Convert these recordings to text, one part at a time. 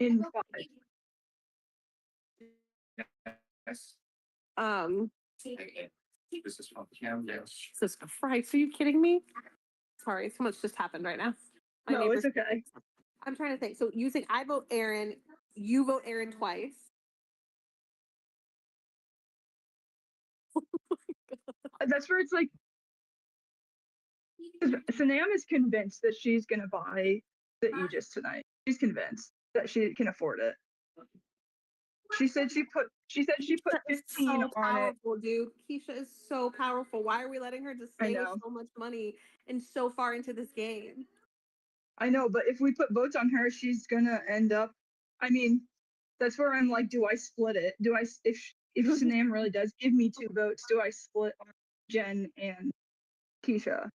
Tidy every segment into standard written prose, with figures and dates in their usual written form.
in 5. Yes. This is from Cam. Yes. Jesus Christ, are you kidding me? Sorry, so much just happened right now. My No, it's neighbors- okay. I'm trying to think. So I vote Aaron, you vote Aaron twice. That's where it's like, 'cause Sanam is convinced that she's gonna buy the Aegis tonight. She's convinced that she can afford it. She said she put Keisha is 15 so on it. powerful, dude. Keisha is so powerful. Why are we letting her just I stay with know. so much money and so far into this game? I know, but if we put votes on her, she's gonna end up. I mean, that's where I'm like, do I split it? Do I if Sanam really does give me 2 votes, do I split on Jen and Keisha?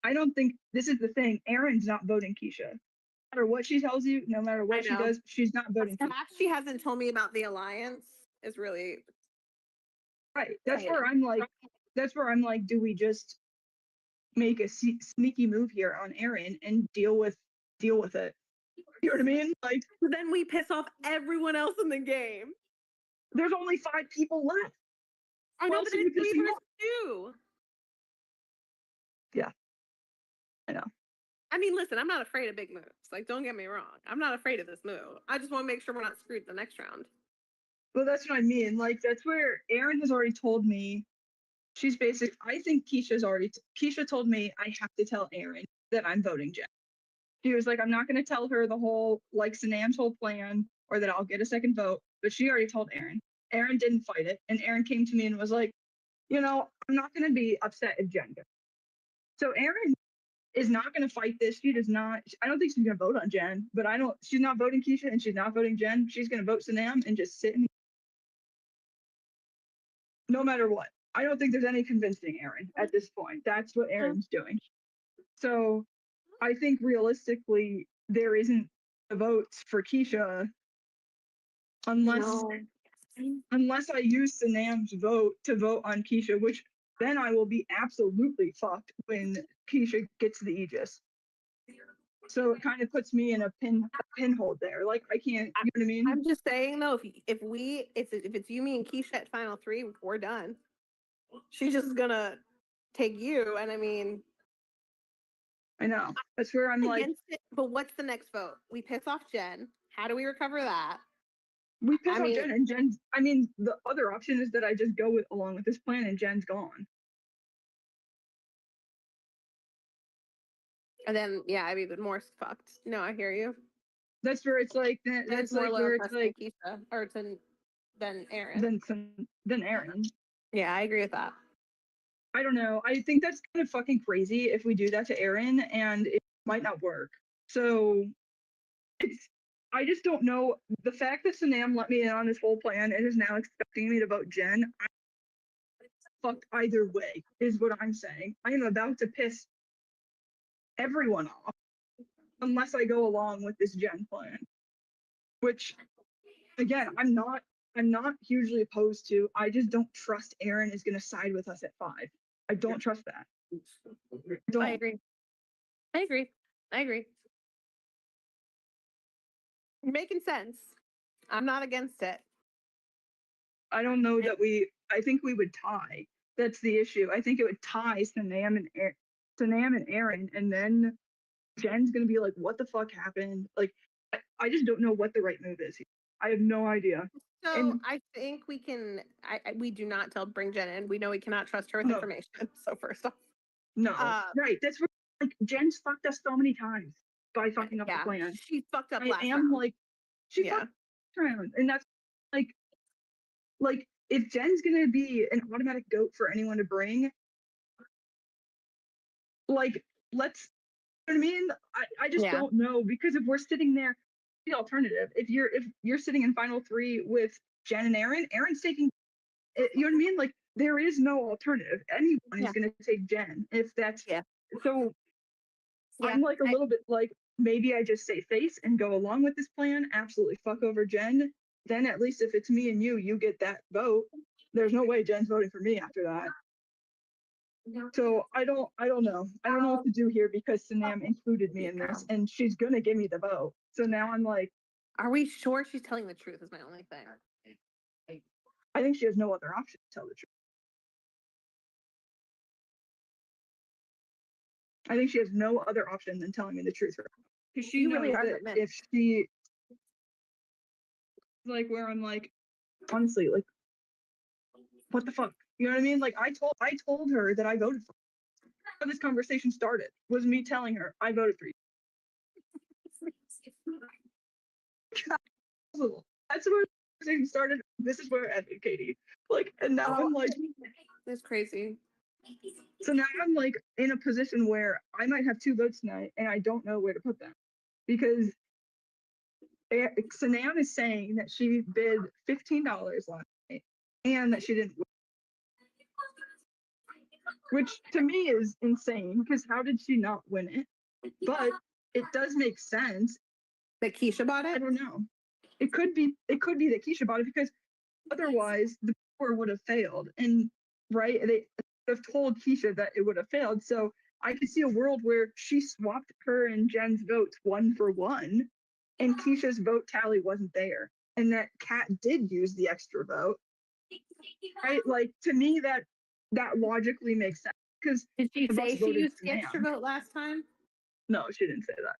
I don't think this is the thing. Erin's not voting Keisha. No matter what she tells you, no matter what she know. does, she's not voting The Keisha. fact she hasn't told me about the alliance is really Right. That's Yeah. where I'm like, do we just make a sneaky move here on Erin and deal with it? You know what I mean? Like, then we piss off everyone else in the game. there's only 5 people left. I Who know, else but are you it's 3 pissing versus off? 2. Yeah. I know. I mean, listen, I'm not afraid of big moves. Like, don't get me wrong. I'm not afraid of this move. I just want to make sure we're not screwed the next round. Well, that's what I mean. Like, that's where Erin has already told me. She's I think Keisha told me I have to tell Erin that I'm voting Jen. She was like, I'm not going to tell her the whole, like, Sanam's whole plan or that I'll get a second vote. But she already told Erin. Erin didn't fight it. And Erin came to me and was like, I'm not going to be upset if Jen goes. So Erin is not going to fight this. She does not. I don't think she's going to vote on Jen, but she's not voting Keisha and she's not voting Jen. She's going to vote Sanam and just sit no matter what. I don't think there's any convincing Erin at this point. That's what Erin's doing. So I think realistically, there isn't the votes for Keisha unless I use Sanam's vote to vote on Keisha, which then I will be absolutely fucked when Keisha gets the Aegis. So it kind of puts me in a pinhole there. Like, I can't, you know what I mean? I'm just saying though, if it's you, me, and Keisha at final 3, we're done. She's just gonna take you, and I mean, I know. That's where I'm like, against it. But what's the next vote? We piss off Jen. How do we recover that? we piss off Jen, and Jen's. I mean, the other option is that I just go along with this plan, and Jen's gone. And then, yeah, I'd be even more fucked. No, I hear you. That's where it's like, That's like more where it's like, Keisha, or than Aaron. Than Aaron. Yeah, I agree with that. I don't know. I think that's kind of fucking crazy if we do that to Aaron, and it might not work. So I just don't know. The fact that Sanam let me in on this whole plan and is now expecting me to vote Jen, I'm fucked either way, is what I'm saying. I am about to piss everyone off unless I go along with this Jen plan. Which, again, I'm not hugely opposed to. I just don't trust Aaron is going to side with us at 5. I don't trust that. I agree. You're making sense. I'm not against it. I don't know that I think we would tie. That's the issue. I think it would tie Sanam and Aaron, and then Jen's going to be like, what the fuck happened? Like, I just don't know what the right move is here. I have no idea. So I think we can. We do not bring Jen in. We know we cannot trust her with information. So first off, no, right? That's where, like, Jen's fucked us so many times by fucking up the plan. She fucked up. I am round. Like, she fucked around, and that's like if Jen's gonna be an automatic goat for anyone to bring, like, let's. You know what I mean? I just don't know, because if we're sitting there, the alternative. If you're sitting in final 3 with Jen and Aaron's taking. You know what I mean? Like, there is no alternative. Anyone is going to take Jen if that's so. I'm like a little bit like, maybe I just say face and go along with this plan. Absolutely fuck over Jen. Then at least if it's me and you get that vote. There's no way Jen's voting for me after that. So I don't know. I don't know what to do here, because Sanam included me in this and she's gonna give me the vote. So now I'm like, Are we sure she's telling the truth? Is my only thing. I think she has no other option to tell the truth. I think she has no other option than telling me the truth. Because she You really knows are that the man. if she, like, where I'm like, honestly, like, what the fuck? You know what I mean? Like, I told her that I voted for her. How this conversation started was me telling her I voted for you. That's where the conversation started. This is where it ended, Katie. Like, and now I'm like, That's crazy. so now I'm like in a position where I might have 2 votes tonight and I don't know where to put them because Sanam is saying that she bid $15 last night and that she didn't win. Which to me is insane because how did she not win it? But it does make sense. That Keisha bought I it? don't know. It could be that Keisha bought it because otherwise the war would have failed. And right, they would have told Keisha that it would have failed. So I could see a world where she swapped her and Jen's votes 1 for 1, and Keisha's vote tally wasn't there, and that Kat did use the extra vote. Right, like to me that logically makes sense because Did she the say bus she voted used the Sam. extra vote last time? No, she didn't say that.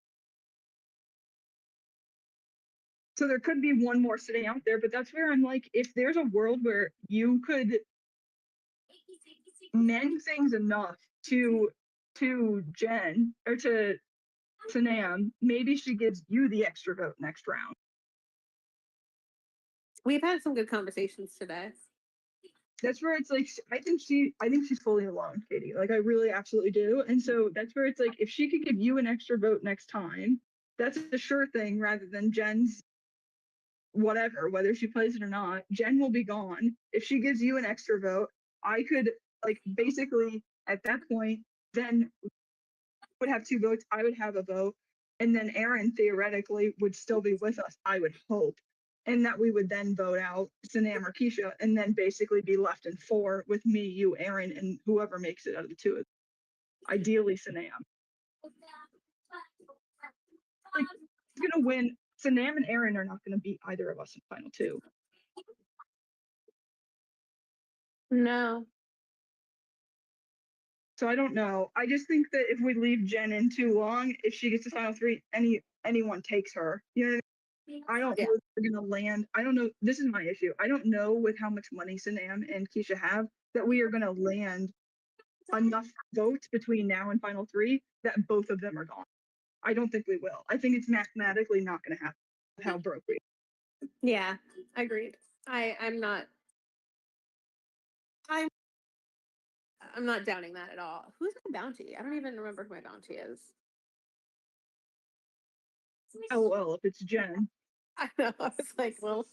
So there could be one more sitting out there, but that's where I'm like, if there's a world where you could mend things enough to Jen or to Nam, maybe she gives you the extra vote next round. We've had some good conversations today. That's where it's like I think she's fully alone, Katie. Like I really absolutely do. And so that's where it's like if she could give you an extra vote next time, that's a sure thing rather than Jen's whatever, whether she plays it or not. Jen will be gone. If she gives you an extra vote, I could like basically at that point then would have 2 votes, I would have a vote, and then Aaron theoretically would still be with us, I would hope. And that we would then vote out Sanam or Keisha and then basically be left in 4 with me, you, Aaron, and whoever makes it out of the 2 of them. Ideally Sanam. Like who's gonna win? Sanam and Aaron are not gonna beat either of us in final 2. No. So I don't know. I just think that if we leave Jen in too long, if she gets to final 3, anyone takes her. You know what I mean? I don't know if they're gonna land. I don't know. This is my issue. I don't know with how much money Sanam and Keisha have that we are gonna land enough votes between now and final 3 that both of them are gone. I don't think we will. I think it's mathematically not gonna happen. How broke we are. Yeah, agreed. I'm not doubting that at all. Who's my bounty? I don't even remember who my bounty is. Oh well, if it's Jen. I know. I was like, well,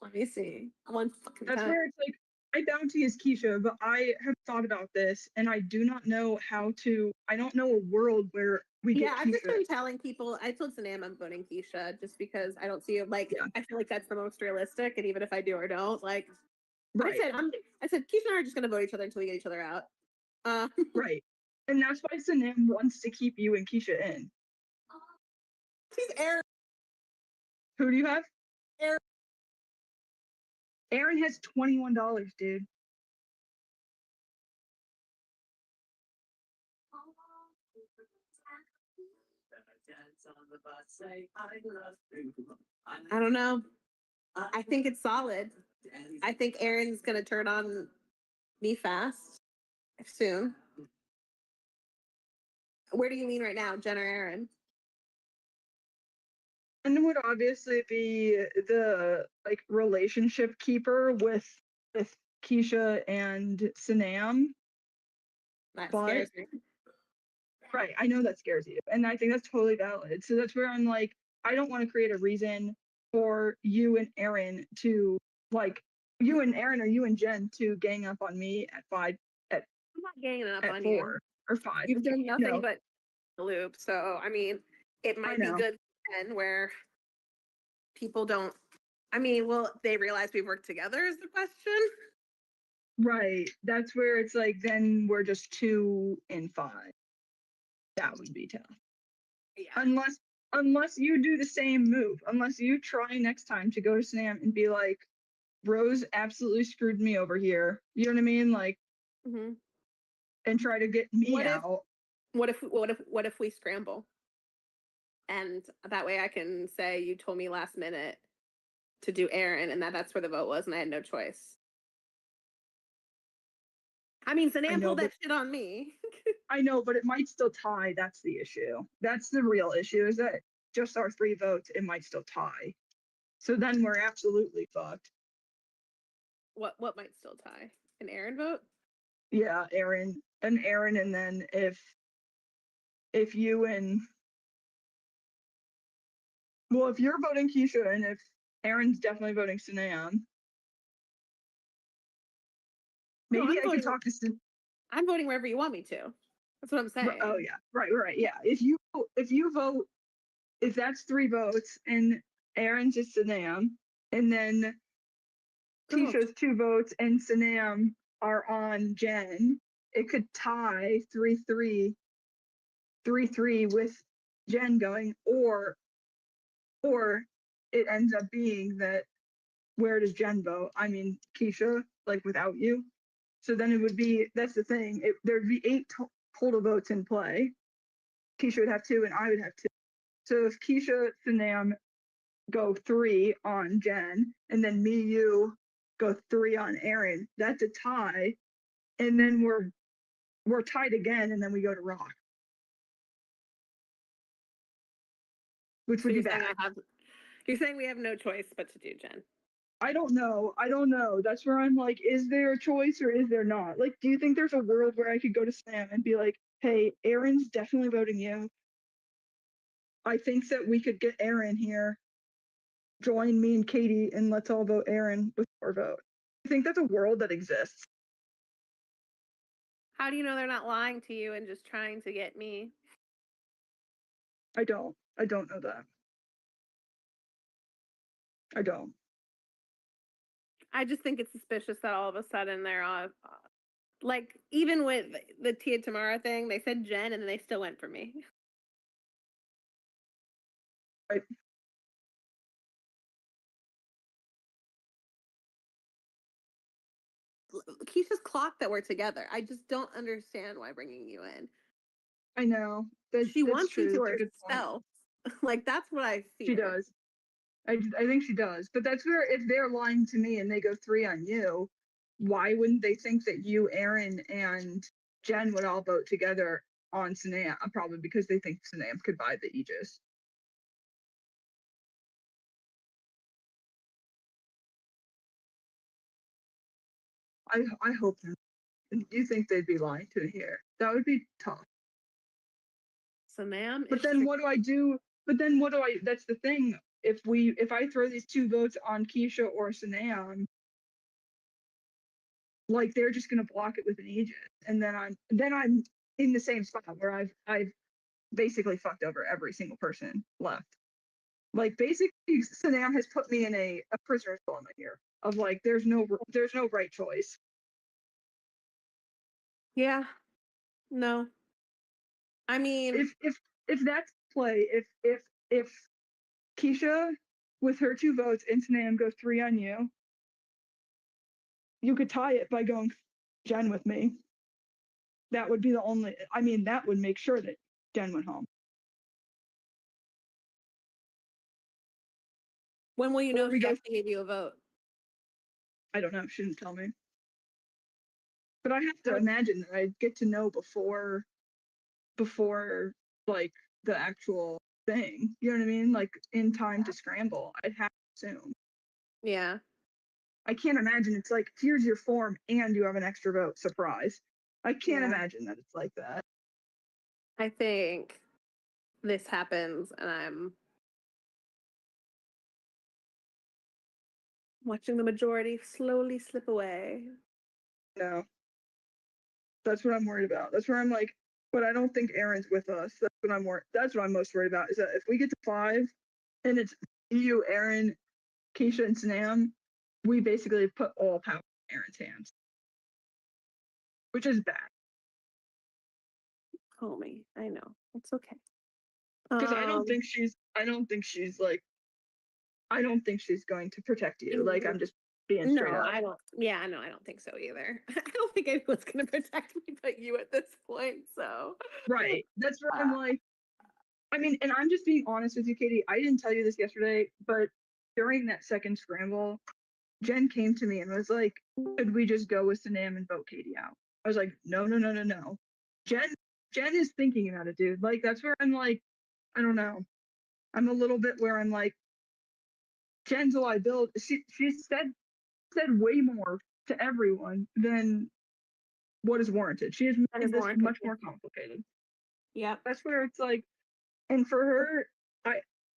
let me see. One fucking That's time. where it's like my bounty is Keisha, but I have thought about this and I do not know how to. I don't know a world where we get Yeah, I've just Keisha. been telling people. I told Sanam I'm voting Keisha just because I don't see it. Like, Yeah. I feel like that's the most realistic. And even if I do or don't, like, Right. I said Keisha and I are just gonna vote each other until we get each other out. Right. And that's why Sanam wants to keep you and Keisha in. She's Aaron. Who do you have? Aaron. Aaron has $21, dude. I don't know. I think it's solid. I think Aaron's gonna turn on me fast soon. Where do you mean right now, Jen or Aaron? And would obviously be the like relationship keeper with Keisha and Sanam. That But- scares me. Right. I know that scares you. And I think that's totally valid. So that's where I'm like, I don't want to create a reason for you and Aaron to like you and Aaron or you and Jen to gang up on me at 5 I'm not ganging up at on 4 you. or 5. You've done nothing No. but the loop. So I mean, it might be know. good then where people don't. I mean, will they realize we've worked together? Is the question. Right. That's where it's like then we're just 2 and 5. That would be tough. Yeah. Unless unless you do the same move, unless you try next time to go to Snam and be like, Rose absolutely screwed me over here. You know what I mean? Like, hmm and try to get me What if- out. What if we scramble? And that way I can say you told me last minute to do Aaron, and that's where the vote was, and I had no choice. I mean, Sanam know, pulled that but- shit on me. I know, but it might still tie. That's the issue. That's the real issue, is that just our 3 votes, it might still tie. So then we're absolutely fucked. What might still tie? An Aaron vote? Yeah, Aaron, and then if you and well, if you're voting Keisha and if Aaron's definitely voting Sanam, No, maybe I'm I could voting- talk to I'm voting wherever you want me to. That's what I'm saying. Oh yeah, right, yeah. If you vote, if that's 3 votes and Aaron's is Sanam, and then Oh. Keisha's 2 votes and Sanam are on Jen, it could tie 3-3 with Jen going, or it ends up being that where does Jen vote? I mean, Keisha, like without you. So then it would be, that's the thing, there'd be 8 total votes in play. Keisha would have 2 and I would have 2. So if Keisha, Sanam go 3 on Jen, and then me, you go 3 on Aaron, that's a tie. And then we're tied again, and then we go to Rock. Which So would be you're saying bad. you're saying we have no choice but to do Jen. I don't know. That's where I'm like, is there a choice or is there not? Like, do you think there's a world where I could go to Sam and be like, hey, Aaron's definitely voting you. I think that we could get Aaron here. Join me and Katie and let's all vote Aaron with our vote. I think that's a world that exists. How do you know they're not lying to you and just trying to get me? I don't know that. I don't. I just think it's suspicious that all of a sudden they're all like, even with the Tia Tamara thing, they said Jen and then they still went for me. Right. Keisha's clocked that we're together. I just don't understand why bringing you in. I know. She that's wants you true. to That's a good point. herself. Like, that's what I fear. She does. I think she does. But that's where, if they're lying to me and they go 3 on you, why wouldn't they think that you, Aaron, and Jen would all vote together on Sanam? Probably because they think Sanam could buy the Aegis. I hope not. You think they'd be lying to me here? That would be tough. Sanam But then what do I do? But then what do I? That's the thing. If I throw these 2 votes on Keisha or Sanam, like they're just gonna block it with an Aegis, and then I'm in the same spot where I've basically fucked over every single person left. Like basically, Sanam has put me in a prisoner's dilemma here of like there's no right choice. Yeah. No. I mean, If that's play, if Keisha with her 2 votes and Sanam go 3 on you, you could tie it by going Jen with me. That would be the only. I mean, that would make sure that Jen went home. when will you know we she go- actually gave you a vote? I don't know. She didn't tell me. But I have to imagine that I'd get to know before like the actual thing. You know what I mean? Like in time to scramble. I'd have to assume. Yeah. I can't imagine it's like, here's your form and you have an extra vote. Surprise. I can't Yeah. imagine that it's like that. I think this happens and I'm watching the majority slowly slip away. No. That's what I'm worried about. That's where I'm like, but I don't think Aaron's with us. That's what I'm most worried about, is that if we get to 5 and it's you, Aaron, Keisha, and Sanam, we basically put all power in Aaron's hands. Which is bad. Call me. I know. It's okay. Because I don't Um, think she's going to protect you. Like, I'm just being straight no, up. I don't. Yeah, no, I don't think so either. I don't think anyone's gonna protect me but you at this point. So, Right. That's where I'm uh, like, I mean, and I'm just being honest with you, Katie. I didn't tell you this yesterday, but during that second scramble, Jen came to me and was like, "Should we just go with Sanam and vote Katie out?" I was like, "No, no, no, no, no." Jen is thinking about it, dude. Like, that's where I'm like, I don't know. I'm a little bit where I'm like, Jen's a liability. She said way more to everyone than what is warranted. She has that made is this warranted. much more complicated. Yep. That's where it's like, and for her,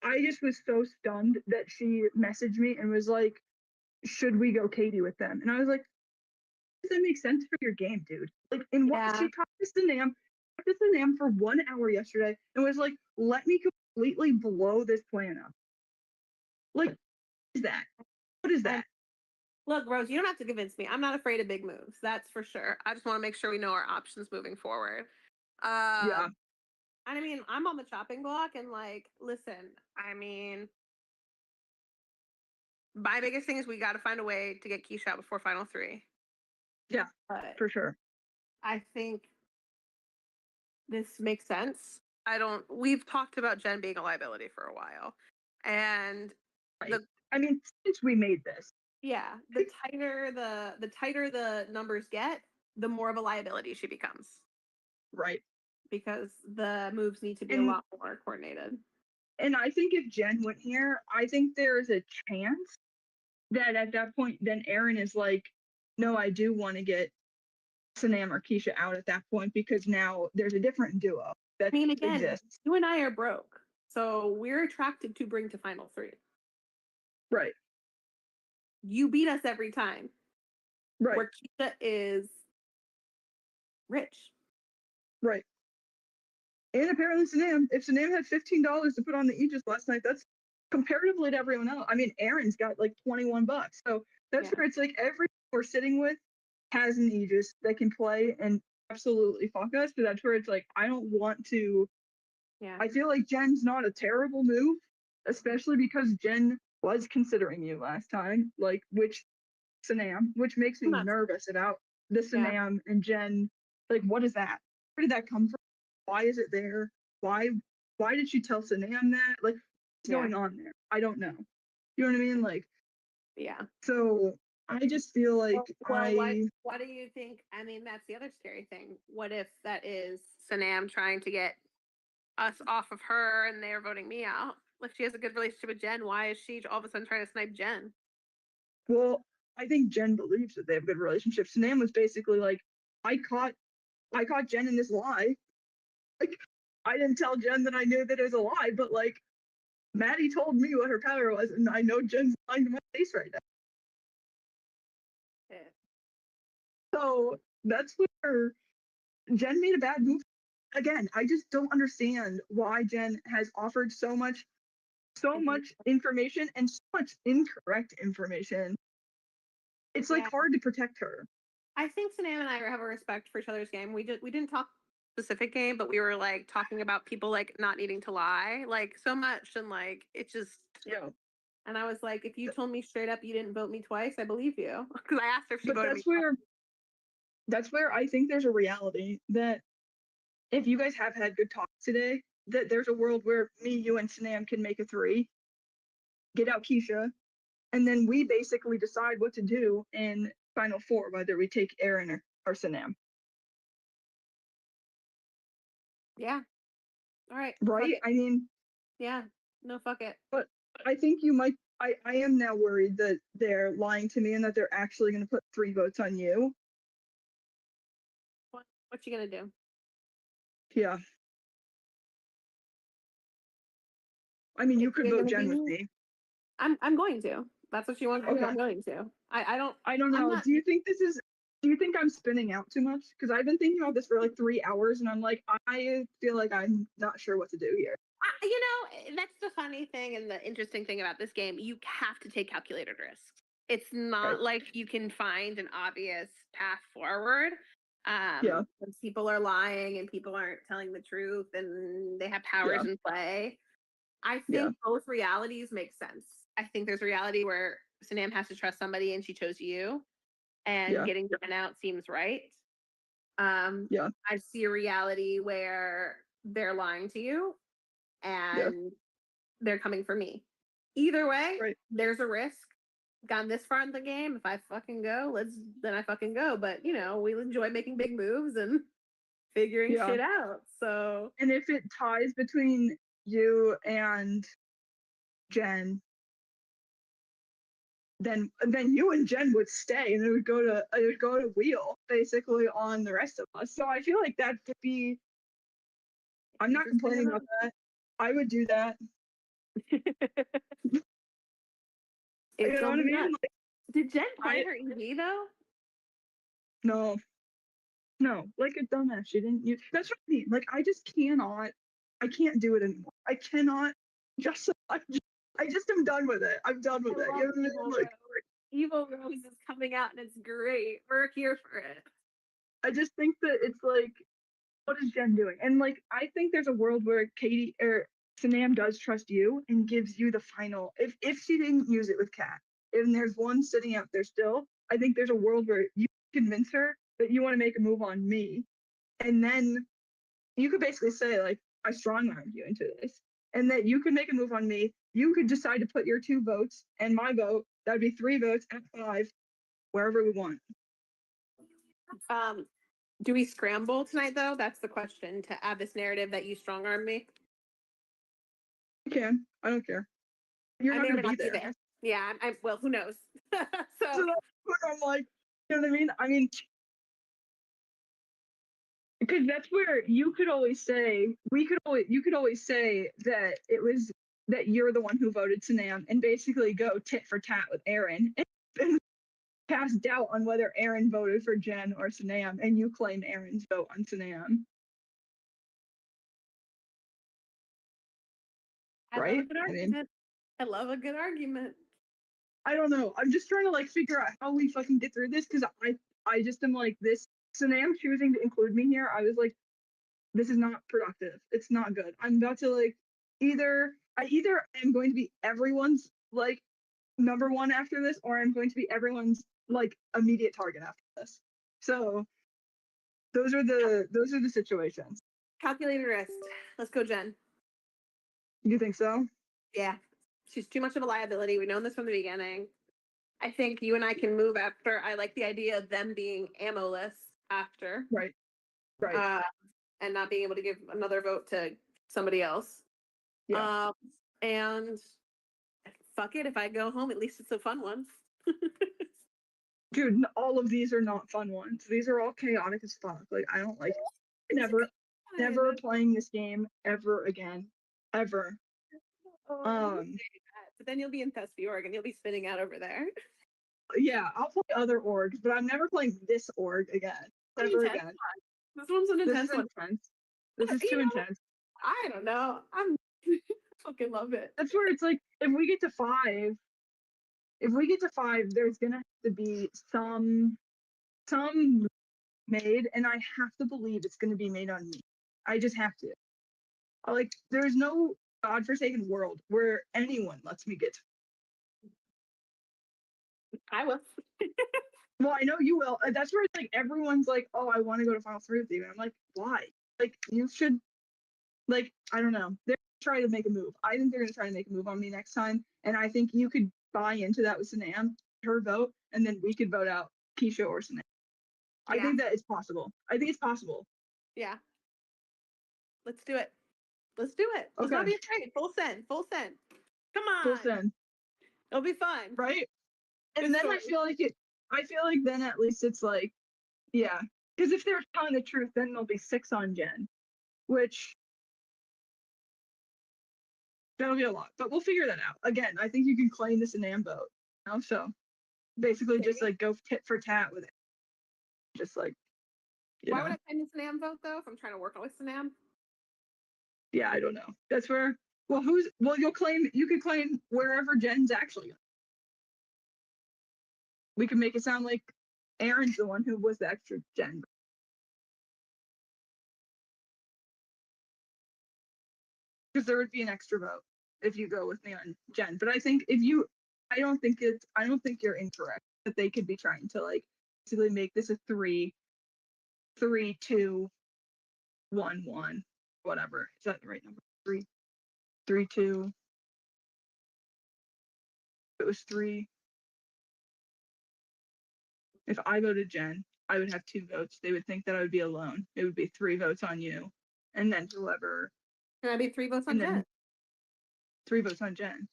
I just was so stunned that she messaged me and was like, "Should we go Katie with them?" And I was like, "Does that make sense for your game, dude?" Like, in what Yeah. she talked to Sanam for 1 hour yesterday and was like, "Let me completely blow this plan up." Like, what is that? What is that? Look, Rose, you don't have to convince me. I'm not afraid of big moves. That's for sure. I just want to make sure we know our options moving forward. Yeah, I mean, I'm on the chopping block, and like, listen, I mean, my biggest thing is we got to find a way to get Keisha out before final three. yeah, But for sure. I think this makes sense. We've talked about Jen being a liability for a while. And Right. the I mean, since we made this, yeah, the tighter the numbers get, the more of a liability she becomes right? because the moves need to be a And lot more coordinated. I think if Jen went here, I think there is a chance that at that point, then Aaron is like, "No, I do want to get Sanam or Keisha out at that point because now there's a different duo I that mean, again, exists." you and I are broke, so we're attracted to bring to final three. Right, You beat us every time. right, Where Keisha is rich. right. And apparently if Sanam had $15 to put on the Aegis last night, that's comparatively to everyone else. I mean, Aaron's got like $21. So that's Yeah. where it's like everyone we're sitting with has an Aegis that can play and absolutely fuck us. But that's where it's like, I don't want to. Yeah. I feel like Jen's not a terrible move, especially because Jen was considering you last time, like Sanam, which makes me I'm not. nervous about the Yeah. Sanam and Jen. Like, what is that? Where did that come from? Why is it there? Why why did she tell Sanam that? Like, what's Yeah. going on there? I don't know. You know what I mean? Like, Yeah. so I just feel like Well, what do you think? I mean, that's the other scary thing. What if that is Sanam trying to get us off of her and they're voting me out? If she has a good relationship with Jen, why is she all of a sudden trying to snipe Jen? well, I think Jen believes that they have a good relationship. Sanam was basically like, I caught Jen in this lie. Like, I didn't tell Jen that I knew that it was a lie, but like Maddie told me what her power was, and I know Jen's lying to my face right now. Yeah. So that's where Jen made a bad move. Again, I just don't understand why Jen has offered so much information and so much incorrect information. It's like Yeah. hard to protect her. I think Sanam and I have a respect for each other's game. We didn't talk specific game, but we were like talking about people like not needing to lie like so much and like it just Yeah. and I was like, if you told me straight up you didn't vote me twice, I believe you because I asked her if she But voted me twice. that's where I think there's a reality that if you guys have had good talks today, that there's a world where me, you, and Sanam can make a three, get out Keisha, and then we basically decide what to do in final four, whether we take Aaron or Sanam. Yeah. All right. Fuck Right? it. I mean, Yeah. No, fuck it. but I think you might. I am now worried that they're lying to me and that they're actually going to put 3 votes on you. What you gonna do? Yeah. I mean, you could You're vote gonna Jen with be. me. I'm going to. That's what you want to do. Okay. I'm going to. I don't. I don't I'm know. not. Do you think I'm spinning out too much? Because I've been thinking about this for like 3 hours and I'm like, I feel like I'm not sure what to do here. You know, that's the funny thing and the interesting thing about this game. You have to take calculated risks. It's not Right. like you can find an obvious path forward. Yeah. When people are lying and people aren't telling the truth and they have powers in play. I think both realities make sense. I think there's a reality where Sanam has to trust somebody and she chose you, and getting given out seems right. I see a reality where they're lying to you and they're coming for me. Either way, there's a risk. Gone this far in the game. If I fucking go, then I fucking go. But we enjoy making big moves and figuring shit out. So, and if it ties between you and Jen, then you and Jen would stay, and it would go to wheel basically on the rest of us. So I feel like that could be. I'm not complaining about that. I would do that. You know what I mean? Like, did Jen play her EV though? No, like a dumbass. She didn't use. That's what I mean. Like I just cannot. I can't do it anymore. I cannot. I just am done with it. I'm done with it. You know what I mean? Like, Evil Rose is coming out and it's great. We're here for it. I just think that it's like, what is Jen doing? And like, I think there's a world where Katie or Sanam does trust you and gives you the final. If she didn't use it with Kat, and there's one sitting out there still, I think there's a world where you convince her that you want to make a move on me, and then you could basically say like, I strong-armed you into this, and that you could make a move on me. You could decide to put your 2 votes and my vote. That'd be 3 votes at 5, wherever we want. Do we scramble tonight though? That's the question, to add this narrative that you strong-armed me. You can. I don't care. You're not gonna be there. Yeah, well, who knows? so that's what I'm like, you know what I mean? I mean, because that's where you could always say, you could always say that it was that you're the one who voted Sanam, and basically go tit for tat with Aaron and cast doubt on whether Aaron voted for Jen or Sanam, and you claim Aaron's vote on Sanam. Right? I love a good argument. I don't know. I'm just trying to like figure out how we fucking get through this, because I just am like, this Sanam choosing to include me here, I was like, this is not productive. It's not good. I'm about to like either am going to be everyone's like number one after this, or I'm going to be everyone's like immediate target after this. So those are the situations. Calculated risk. Let's go, Jen. You think so? Yeah. She's too much of a liability. We've known this from the beginning. I think you and I can move after. I like the idea of them being ammo-less after. Right. And not being able to give another vote to somebody else. Yeah. And fuck it, if I go home, at least it's a fun one. Dude, all of these are not fun ones. These are all chaotic as fuck. Like, I don't like it. Never playing this game ever again. Ever. But then you'll be in Thespy, Oregon. You'll be spinning out over there. Yeah, I'll play other orgs, but I'm never playing this org again. Ever again. This one's an intense one. This is too intense. I don't know. I fucking love it. That's where it's like, if we get to 5, there's gonna have to be some made, and I have to believe it's gonna be made on me. I just have to. Like, there's no godforsaken world where anyone lets me get to. I will. Well, I know you will. That's where it's like everyone's like, oh, I want to go to Final 3 with you. And I'm like, why? Like, you should, like, I don't know. They're trying to make a move. I think they're going to try to make a move on me next time. And I think you could buy into that with Sanam, her vote, and then we could vote out Keisha or Sanam. Yeah. I think that it's possible. Yeah. Let's do it. Let's not be afraid. Full send. Come on. Full send. It'll be fun. Right? And then I feel like then at least it's like, yeah. Because if they're telling the truth, then there'll be 6 on Jen, which that'll be a lot. But we'll figure that out. Again, I think you can claim this Sanam vote. You know? So basically just like go tit for tat with it. Just like, why would I claim the Sanam vote though if I'm trying to work with Sanam? Yeah, I don't know. That's where, you could claim wherever Jen's actually. We can make it sound like Aaron's the one who was the extra Jen. because there would be an extra vote if you go with me on Jen. But I think I don't think you're incorrect that they could be trying to like basically make this a 3-2-1-1, whatever. Is that the right number? 3-3-2. It was 3. If I voted Jen, I would have 2 votes. They would think that I would be alone. It would be 3 votes on you, and then whoever. Can I be 3 votes on And then Jen? 3 votes on Jen.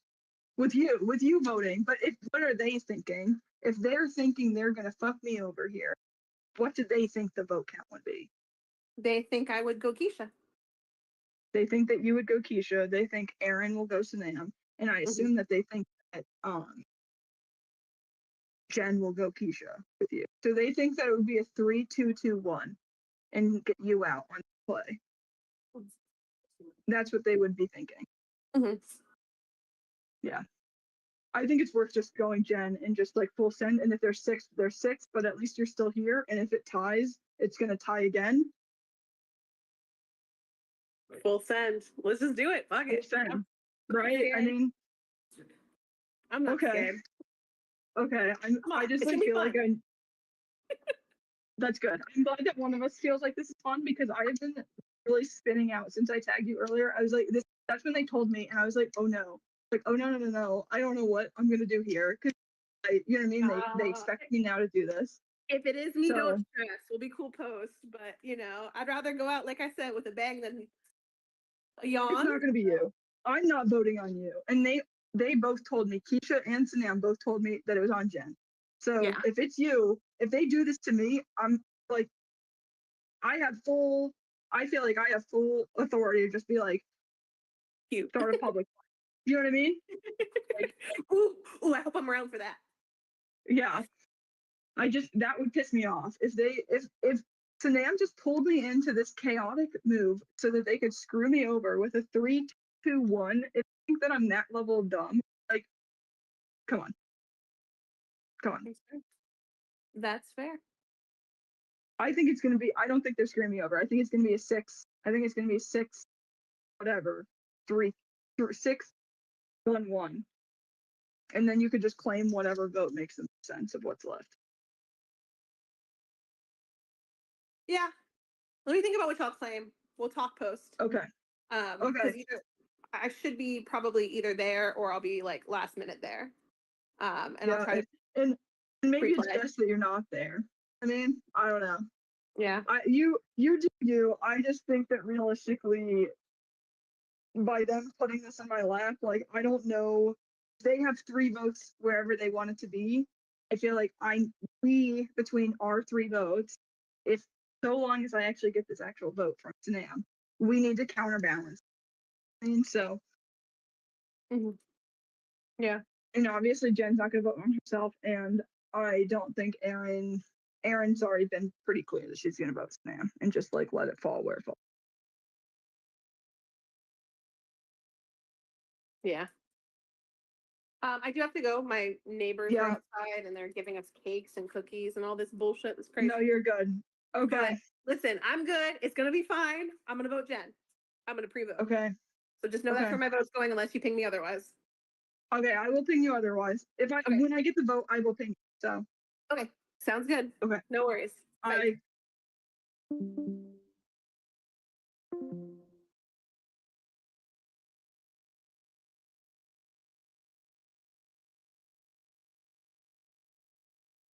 With you voting. But what are they thinking? If they're thinking they're gonna fuck me over here, what do they think the vote count would be? They think I would go Keisha. They think that you would go Keisha. They think Aaron will go Sanam, and I assume that they think that Jen will go Keisha with you. So they think that it would be a 3-2-2-1 and get you out on play. That's what they would be thinking. Mhm. Yeah. I think it's worth just going Jen and just like full send. And if there's 6, there's 6, but at least you're still here. And if it ties, it's gonna tie again. Full send. Let's just do it. Fuck Full it. send. Right? I scared. mean, I'm not okay. scared. Okay. Come I on, just it's like gonna be feel like fun. that's good. I'm glad that one of us feels like this is fun because I have been really spinning out since I tagged you earlier. I was like, that's when they told me, and I was like, oh no. Like, oh no. I don't know what I'm gonna do here. Cause you know what I mean? They expect me now to do this. If it is me, So- don't stress. We'll be cool post, but I'd rather go out like I said with a bang than a yawn. It's not gonna be you. I'm not voting on you. And they both told me, Keisha and Sanam both told me that it was on Jen. So Yeah. if it's you, if they do this to me, I'm like, I feel like I have full authority to just be like, Cute. start a public. You know what I mean? Ooh, I hope I'm around for that. Yeah. That would piss me off. If Sanam just pulled me into this chaotic move so that they could screw me over with a 3-2-1, if I think that I'm that level of dumb, like, come on. That's fair. I think it's gonna be. I don't think they're screwing me over. I think it's gonna be a 6. I think it's gonna be a 6, whatever, 3-6-1-1, and then you could just claim whatever vote makes the most sense of what's left. Yeah. Let me think about which I'll claim. We'll talk post. Okay. Because Okay. I should be probably either there or I'll be like last minute there. And I'll try to. and maybe it's pre-play. best that you're not there. I mean, I don't know. Yeah. You do you. I just think that realistically, by them putting this in my lap, like I don't know, they have 3 votes wherever they want it to be. I feel like we between our 3 votes, if so long as I actually get this actual vote from Sanam, we need to counterbalance. And so, Mhm. Yeah. and obviously Jen's not gonna vote on herself, and I don't think Erin's already been pretty clear that she's gonna vote Sanam and just like let it fall where it falls. Yeah. I do have to go. My neighbors are Yeah. outside and they're giving us cakes and cookies and all this bullshit. That's crazy. No, you're good. Okay. But listen, I'm good. It's gonna be fine. I'm gonna vote Jen. I'm gonna pre-vote. Okay. So just know that's Okay. where my vote's going unless you ping me otherwise. Okay, I will ping you otherwise. Okay. When I get the vote, I will ping you. So Okay. Sounds good. Okay. No worries. Bye. I